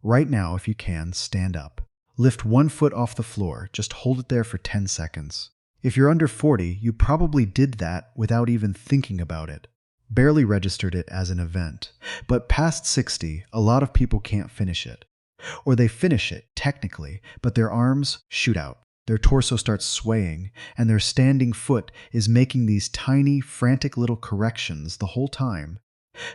Right now, if you can, stand up. Lift one foot off the floor, just hold it there for 10 seconds. If you're under 40, you probably did that without even thinking about it. Barely registered it as an event. But past 60, a lot of people can't finish it. Or they finish it, technically, but their arms shoot out. Their torso starts swaying, and their standing foot is making these tiny, frantic little corrections the whole time.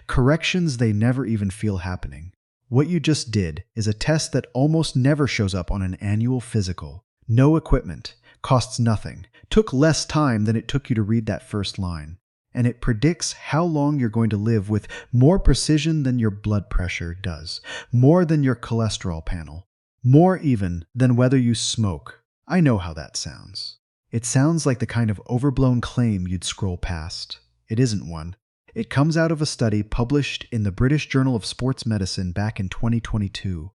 Corrections they never even feel happening. What you just did is a test that almost never shows up on an annual physical. No equipment, costs nothing, took less time than it took you to read that first line. And it predicts how long you're going to live with more precision than your blood pressure does, more than your cholesterol panel, more even than whether you smoke. I know how that sounds. It sounds like the kind of overblown claim you'd scroll past. It isn't one. It comes out of a study published in the British Journal of Sports Medicine back in 2022,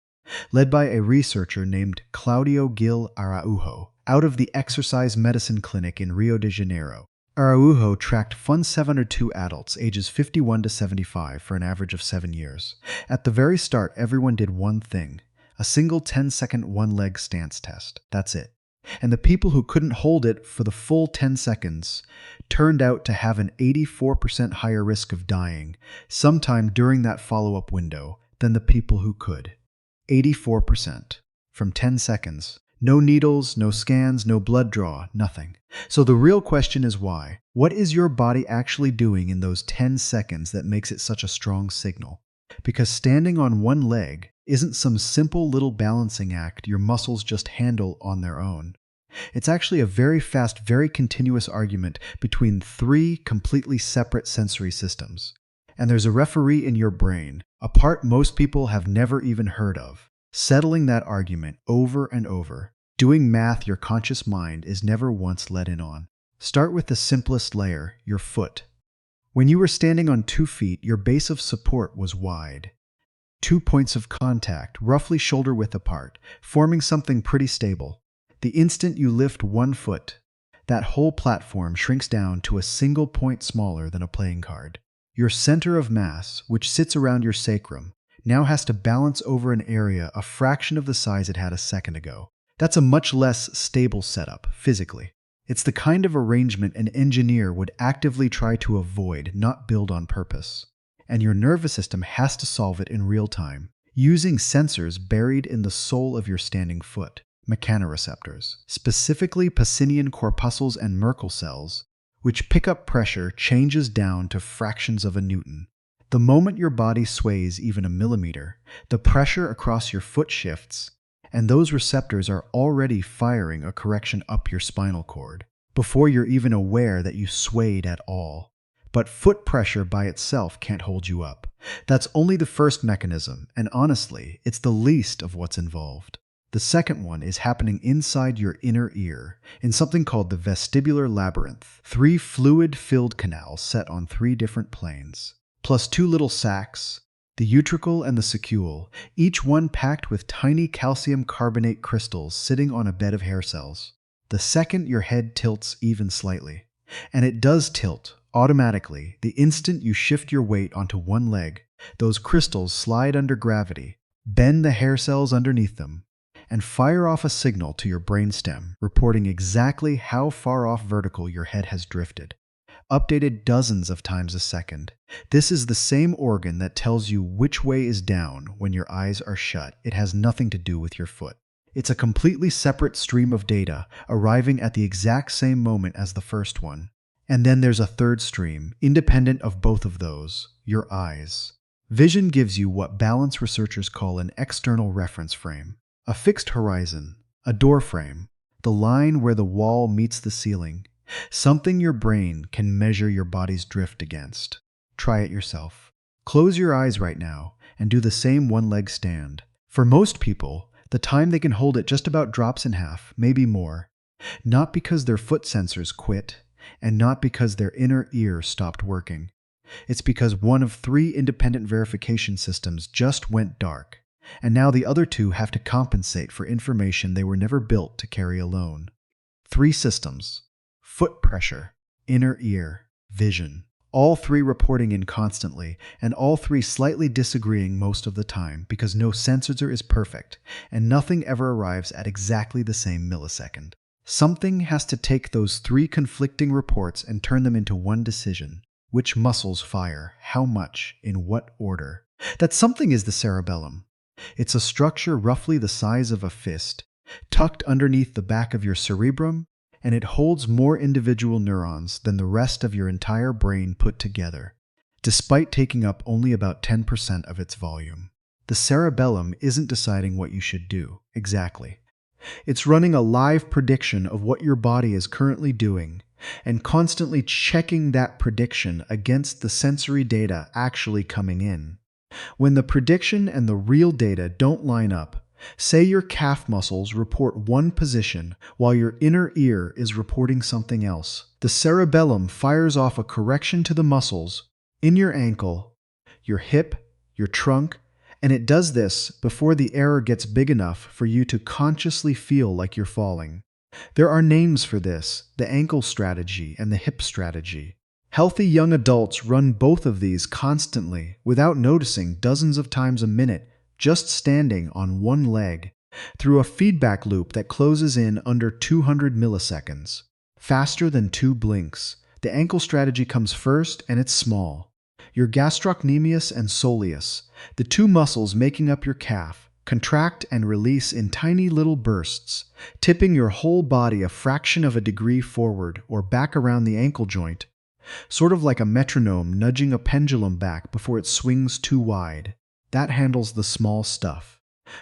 led by a researcher named Claudio Gil Araujo, out of the Exercise Medicine Clinic in Rio de Janeiro. Araujo tracked Fun 702 adults ages 51 to 75 for an average of 7 years. At the very start, everyone did one thing, a single 10-second one-leg stance test. That's it. And the people who couldn't hold it for the full 10 seconds turned out to have an 84% higher risk of dying sometime during that follow-up window than the people who could. 84%. From 10 seconds. No needles, no scans, no blood draw, nothing. So the real question is why? What is your body actually doing in those 10 seconds that makes it such a strong signal? Because standing on one leg isn't some simple little balancing act your muscles just handle on their own. It's actually a very fast, very continuous argument between three completely separate sensory systems. And there's a referee in your brain, a part most people have never even heard of, settling that argument over and over. Doing math your conscious mind is never once let in on. Start with the simplest layer, your foot. When you were standing on 2 feet, your base of support was wide. 2 points of contact, roughly shoulder width apart, forming something pretty stable. The instant you lift 1 foot, that whole platform shrinks down to a single point smaller than a playing card. Your center of mass, which sits around your sacrum, now has to balance over an area a fraction of the size it had a second ago. That's a much less stable setup, physically. It's the kind of arrangement an engineer would actively try to avoid, not build on purpose. And your nervous system has to solve it in real time, using sensors buried in the sole of your standing foot, mechanoreceptors, specifically Pacinian corpuscles and Merkel cells, which pick up pressure changes down to fractions of a Newton. The moment your body sways even a millimeter, the pressure across your foot shifts, and those receptors are already firing a correction up your spinal cord, before you're even aware that you swayed at all. But foot pressure by itself can't hold you up. That's only the first mechanism, and honestly, it's the least of what's involved. The second one is happening inside your inner ear, in something called the vestibular labyrinth, 3 fluid-filled canals set on 3 different planes, plus 2 little sacs, the utricle and the saccule, each one packed with tiny calcium carbonate crystals sitting on a bed of hair cells. The second your head tilts even slightly, and it does tilt automatically the instant you shift your weight onto one leg, those crystals slide under gravity, bend the hair cells underneath them, and fire off a signal to your brainstem reporting exactly how far off vertical your head has drifted. Updated dozens of times a second. This is the same organ that tells you which way is down when your eyes are shut. It has nothing to do with your foot. It's a completely separate stream of data, arriving at the exact same moment as the first one. And then there's a third stream, independent of both of those, your eyes. Vision gives you what balance researchers call an external reference frame, a fixed horizon, a door frame, the line where the wall meets the ceiling. Something your brain can measure your body's drift against. Try it yourself. Close your eyes right now and do the same one-leg stand. For most people, the time they can hold it just about drops in half, maybe more. Not because their foot sensors quit, and not because their inner ear stopped working. It's because one of 3 independent verification systems just went dark, and now the other 2 have to compensate for information they were never built to carry alone. 3 systems. Foot pressure, inner ear, vision, all three reporting in constantly, and all three slightly disagreeing most of the time because no sensor is perfect, and nothing ever arrives at exactly the same millisecond. Something has to take those three conflicting reports and turn them into one decision. Which muscles fire, how much, in what order? That something is the cerebellum. It's a structure roughly the size of a fist, tucked underneath the back of your cerebrum, and it holds more individual neurons than the rest of your entire brain put together, despite taking up only about 10% of its volume. The cerebellum isn't deciding what you should do, exactly. It's running a live prediction of what your body is currently doing, and constantly checking that prediction against the sensory data actually coming in. When the prediction and the real data don't line up, say your calf muscles report one position while your inner ear is reporting something else, the cerebellum fires off a correction to the muscles in your ankle, your hip, your trunk, and it does this before the error gets big enough for you to consciously feel like you're falling. There are names for this, the ankle strategy and the hip strategy. Healthy young adults run both of these constantly, without noticing, dozens of times a minute, just standing on one leg, through a feedback loop that closes in under 200 milliseconds. Faster than 2 blinks. The ankle strategy comes first, and it's small. Your gastrocnemius and soleus, the two muscles making up your calf, contract and release in tiny little bursts, tipping your whole body a fraction of a degree forward or back around the ankle joint, sort of like a metronome nudging a pendulum back before it swings too wide. That handles the small stuff.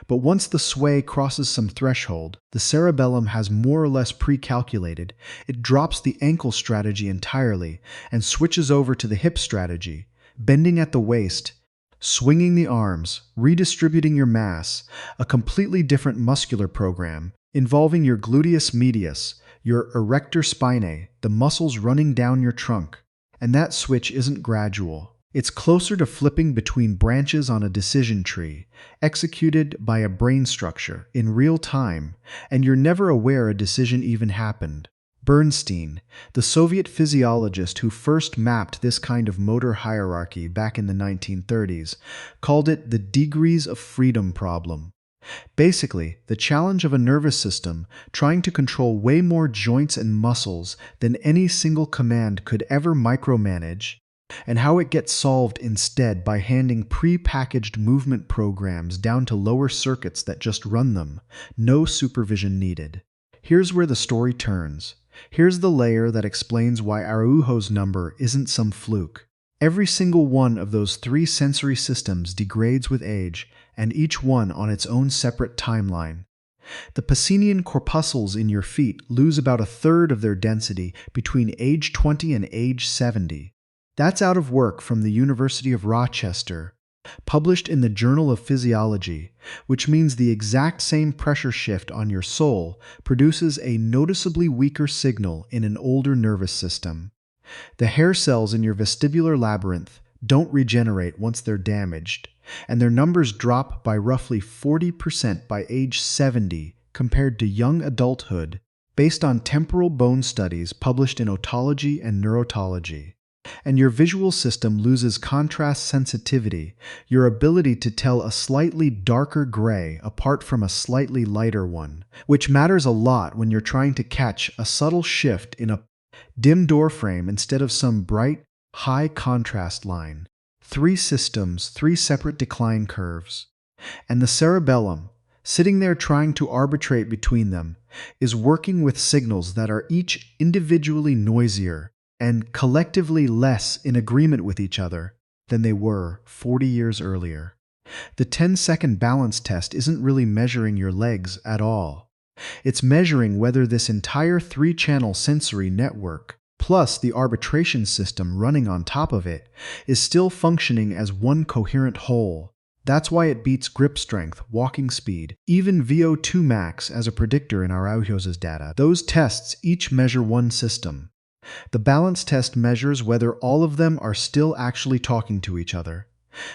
But once the sway crosses some threshold, the cerebellum has more or less pre-calculated, it drops the ankle strategy entirely and switches over to the hip strategy, bending at the waist, swinging the arms, redistributing your mass, a completely different muscular program involving your gluteus medius, your erector spinae, the muscles running down your trunk. And that switch isn't gradual. It's closer to flipping between branches on a decision tree, executed by a brain structure in real time, and you're never aware a decision even happened. Bernstein, the Soviet physiologist who first mapped this kind of motor hierarchy back in the 1930s, called it the degrees of freedom problem. Basically, the challenge of a nervous system trying to control way more joints and muscles than any single command could ever micromanage, and how it gets solved instead by handing pre-packaged movement programs down to lower circuits that just run them, no supervision needed. Here's where the story turns. Here's the layer that explains why Araujo's number isn't some fluke. Every single one of those three sensory systems degrades with age, and each one on its own separate timeline. The Pacinian corpuscles in your feet lose about a third of their density between age 20 and age 70. That's out of work from the University of Rochester, published in the Journal of Physiology, which means the exact same pressure shift on your soul produces a noticeably weaker signal in an older nervous system. The hair cells in your vestibular labyrinth don't regenerate once they're damaged, and their numbers drop by roughly 40% by age 70 compared to young adulthood, based on temporal bone studies published in Otology and Neurotology. And your visual system loses contrast sensitivity, your ability to tell a slightly darker gray apart from a slightly lighter one, which matters a lot when you're trying to catch a subtle shift in a dim doorframe instead of some bright, high contrast line. 3 systems, 3 separate decline curves. And the cerebellum, sitting there trying to arbitrate between them, is working with signals that are each individually noisier and collectively less in agreement with each other than they were 40 years earlier. The 10-second balance test isn't really measuring your legs at all. It's measuring whether this entire 3-channel sensory network, plus the arbitration system running on top of it, is still functioning as one coherent whole. That's why it beats grip strength, walking speed, even VO2 max as a predictor in Araujo's data. Those tests each measure one system. The balance test measures whether all of them are still actually talking to each other.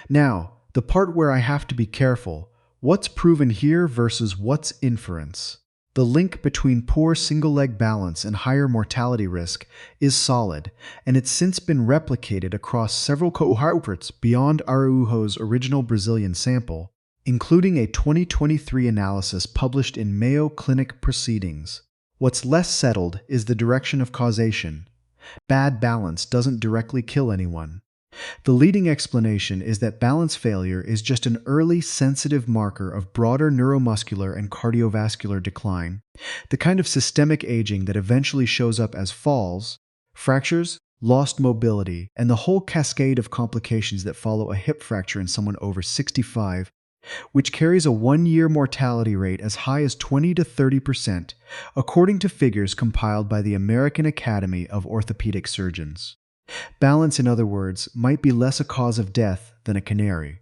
Now, the part where I have to be careful, what's proven here versus what's inference? The link between poor single-leg balance and higher mortality risk is solid, and it's since been replicated across several cohorts beyond Araujo's original Brazilian sample, including a 2023 analysis published in Mayo Clinic Proceedings. What's less settled is the direction of causation. Bad balance doesn't directly kill anyone. The leading explanation is that balance failure is just an early sensitive marker of broader neuromuscular and cardiovascular decline, the kind of systemic aging that eventually shows up as falls, fractures, lost mobility, and the whole cascade of complications that follow a hip fracture in someone over 65, which carries a one-year mortality rate as high as 20 to 30%, according to figures compiled by the American Academy of Orthopedic Surgeons. Balance, in other words, might be less a cause of death than a canary.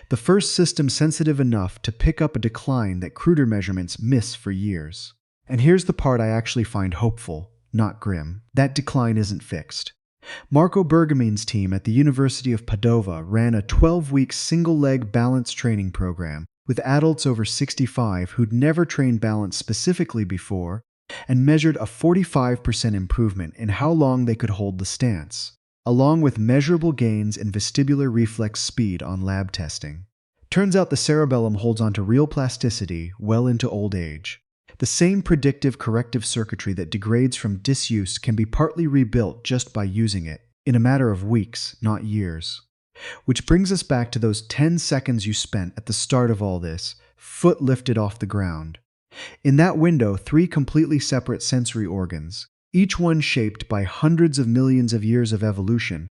The first system sensitive enough to pick up a decline that cruder measurements miss for years. And here's the part I actually find hopeful, not grim. That decline isn't fixed. Marco Bergamin's team at the University of Padova ran a 12-week single-leg balance training program with adults over 65 who'd never trained balance specifically before, and measured a 45% improvement in how long they could hold the stance, along with measurable gains in vestibular reflex speed on lab testing. Turns out the cerebellum holds onto real plasticity well into old age. The same predictive corrective circuitry that degrades from disuse can be partly rebuilt just by using it, in a matter of weeks, not years. Which brings us back to those 10 seconds you spent at the start of all this, foot lifted off the ground. In that window, 3 completely separate sensory organs, each one shaped by hundreds of millions of years of evolution,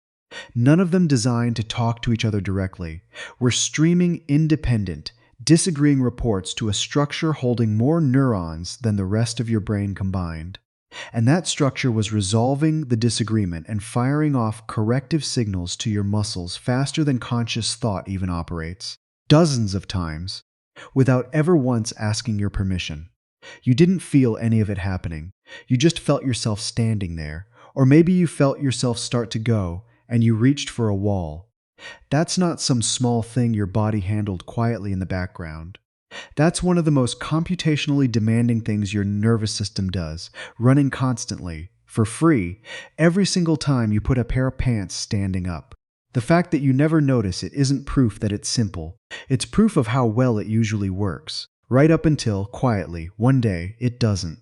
none of them designed to talk to each other directly, were streaming independent, disagreeing reports to a structure holding more neurons than the rest of your brain combined. And that structure was resolving the disagreement and firing off corrective signals to your muscles faster than conscious thought even operates, dozens of times, without ever once asking your permission. You didn't feel any of it happening. You just felt yourself standing there, or maybe you felt yourself start to go, and you reached for a wall. That's not some small thing your body handled quietly in the background. That's one of the most computationally demanding things your nervous system does, running constantly, for free, every single time you put a pair of pants standing up. The fact that you never notice it isn't proof that it's simple. It's proof of how well it usually works, right up until, quietly, one day, it doesn't.